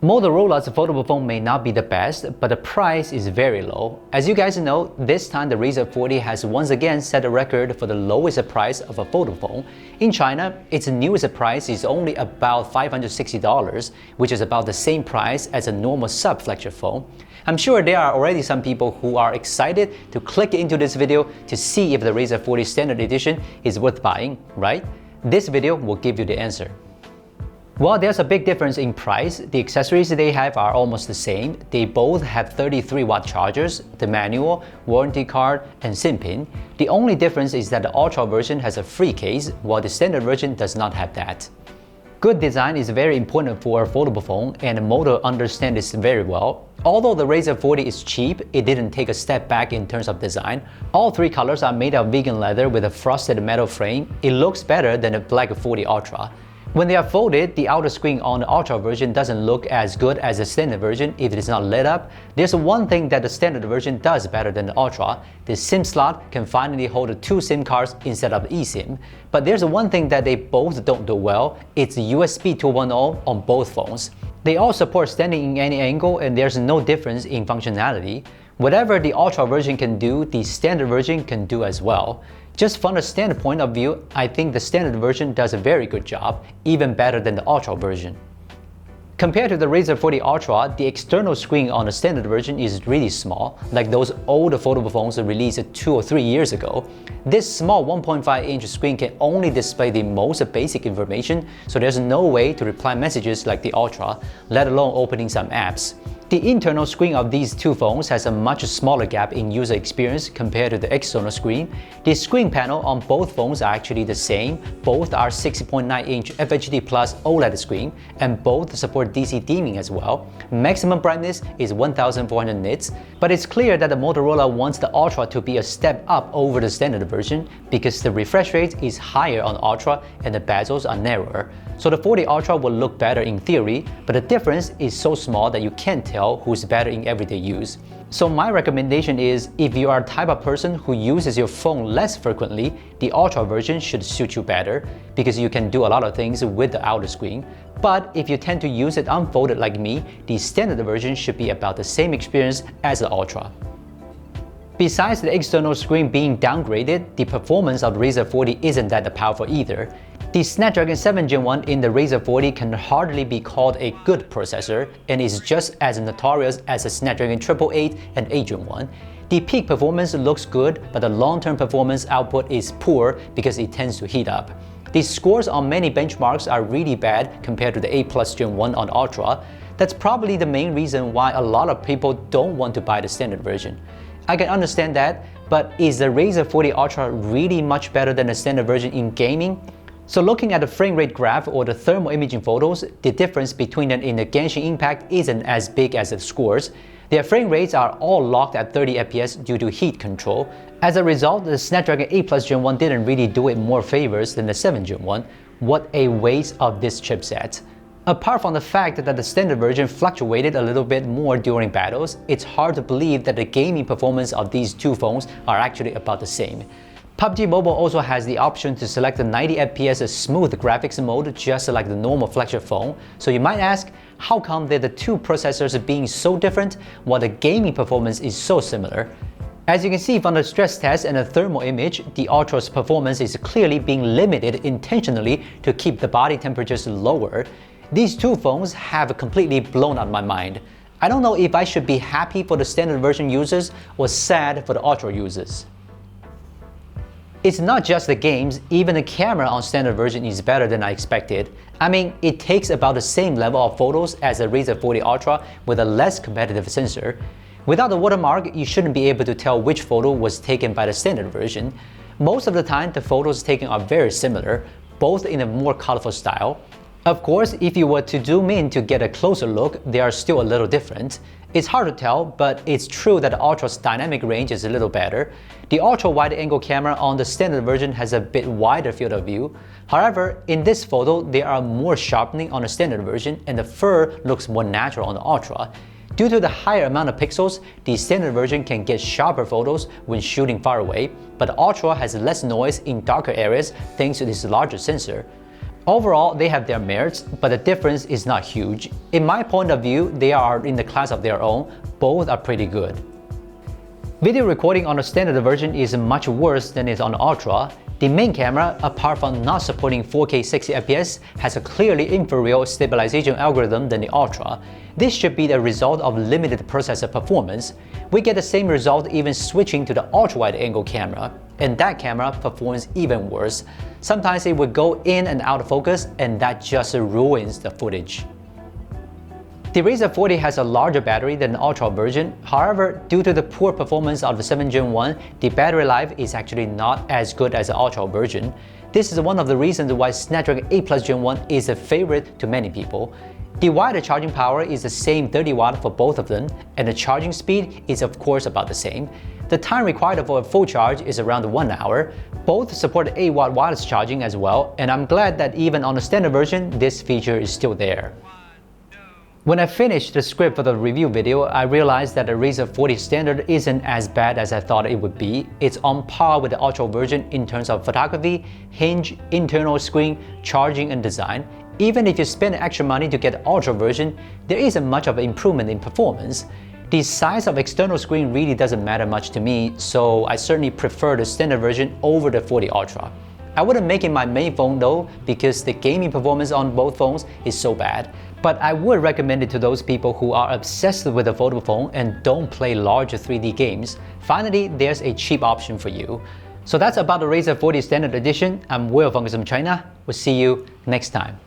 Motorola's foldable phone may not be the best, but the price is very low. As you guys know, this time the Razr 40 has once again set a record for the lowest price of a foldable phone. In China, its newest price is only about $560, which is about the same price as a normal sub-flagship phone. I'm sure there are already some people who are excited to click into this video to see if the Razr 40 Standard Edition is worth buying, right? This video will give you the answer. While there's a big difference in price, the accessories they have are almost the same. They both have 33-watt chargers, the manual, warranty card, and SIM pin. The only difference is that the Ultra version has a free case, while the standard version does not have that. Good design is very important for a foldable phone, and Moto understands this very well. Although the Razr 40 is cheap, it didn't take a step back in terms of design. All three colors are made of vegan leather with a frosted metal frame. It looks better than the Black 40 Ultra. When they are folded, the outer screen on the Ultra version doesn't look as good as the standard version if it is not lit up. There's one thing that the standard version does better than the Ultra. The SIM slot can finally hold 2 SIM cards instead of eSIM. But there's one thing that they both don't do well. It's USB 2.0 on both phones. They all support standing in any angle, and there's no difference in functionality. Whatever the Ultra version can do, the standard version can do as well. Just from the standard point of view, I think the standard version does a very good job, even better than the Ultra version. Compared to the Razr 40 Ultra, the external screen on the standard version is really small, like those old foldable phones released 2 or 3 years ago. This small 1.5-inch screen can only display the most basic information, so there's no way to reply messages like the Ultra, let alone opening some apps. The internal screen of these two phones has a much smaller gap in user experience compared to the external screen. The screen panel on both phones are actually the same. Both are 6.9-inch FHD Plus OLED screen, and both support DC dimming as well. Maximum brightness is 1400 nits, but it's clear that the Motorola wants the Ultra to be a step up over the standard version because the refresh rate is higher on Ultra and the bezels are narrower. So the 40 Ultra will look better in theory, but the difference is so small that you can't tell who's better in everyday use. So my recommendation is, if you are a type of person who uses your phone less frequently, the Ultra version should suit you better because you can do a lot of things with the outer screen. But if you tend to use it unfolded like me, the standard version should be about the same experience as the Ultra. Besides the external screen being downgraded, the performance of the Razr 40 isn't that powerful either. The Snapdragon 7 Gen 1 in the Razr 40 can hardly be called a good processor and is just as notorious as the Snapdragon 888 and 8 Gen 1. The peak performance looks good, but the long-term performance output is poor because it tends to heat up. The scores on many benchmarks are really bad compared to the 8 Plus Gen 1 on Ultra. That's probably the main reason why a lot of people don't want to buy the standard version. I can understand that, but is the Razr 40 Ultra really much better than the standard version in gaming? So looking at the frame rate graph or the thermal imaging photos, the difference between them in the Genshin impact isn't as big as the scores. Their frame rates are all locked at 30 FPS due to heat control. As a result, the Snapdragon 8 Plus Gen 1 didn't really do it more favors than the 7 Gen 1. What a waste of this chipset. Apart from the fact that the standard version fluctuated a little bit more during battles, it's hard to believe that the gaming performance of these two phones are actually about the same. PUBG Mobile also has the option to select the 90 FPS smooth graphics mode just like the normal flagship phone. So you might ask, how come that the two processors being so different while the gaming performance is so similar? As you can see from the stress test and the thermal image, the Ultra's performance is clearly being limited intentionally to keep the body temperatures lower. These two phones have completely blown out my mind. I don't know if I should be happy for the standard version users or sad for the Ultra users. It's not just the games, even the camera on standard version is better than I expected. I mean, it takes about the same level of photos as the Razr 40 Ultra with a less competitive sensor. Without the watermark, you shouldn't be able to tell which photo was taken by the standard version. Most of the time, the photos taken are very similar, both in a more colorful style. Of course, if you were to zoom in to get a closer look, they are still a little different. It's hard to tell, but it's true that the Ultra's dynamic range is a little better. The ultra wide-angle camera on the standard version has a bit wider field of view. However, in this photo, there are more sharpening on the standard version and the fur looks more natural on the Ultra. Due to the higher amount of pixels, the standard version can get sharper photos when shooting far away, but the Ultra has less noise in darker areas thanks to this larger sensor. Overall, they have their merits, but the difference is not huge. In my point of view, they are in the class of their own. Both are pretty good. Video recording on the standard version is much worse than it on Ultra. The main camera, apart from not supporting 4K 60 fps, has a clearly inferior stabilization algorithm than the Ultra. This should be the result of limited processor performance. We get the same result even switching to the ultra-wide-angle camera, and that camera performs even worse. Sometimes it would go in and out of focus, and that just ruins the footage. The Razr 40 has a larger battery than the Ultra version. However, due to the poor performance of the 7th Gen 1, the battery life is actually not as good as the Ultra version. This is one of the reasons why Snapdragon 8 Plus Gen 1 is a favorite to many people. The wider charging power is the same 30 watt for both of them, and the charging speed is of course about the same. The time required for a full charge is around 1 hour. Both support 8 watt wireless charging as well, and I'm glad that even on the standard version, this feature is still there. When I finished the script for the review video, I realized that the Razr 40 standard isn't as bad as I thought it would be. It's on par with the Ultra version in terms of photography, hinge, internal screen, charging, and design. Even if you spend extra money to get the Ultra version, there isn't much of an improvement in performance. The size of external screen really doesn't matter much to me, so I certainly prefer the standard version over the 40 Ultra. I wouldn't make it my main phone though, because the gaming performance on both phones is so bad. But I would recommend it to those people who are obsessed with a foldable phone and don't play large 3D games. Finally, there's a cheap option for you. So that's about the Razr 40 Standard Edition. I'm Will from Gizmochina. We'll see you next time.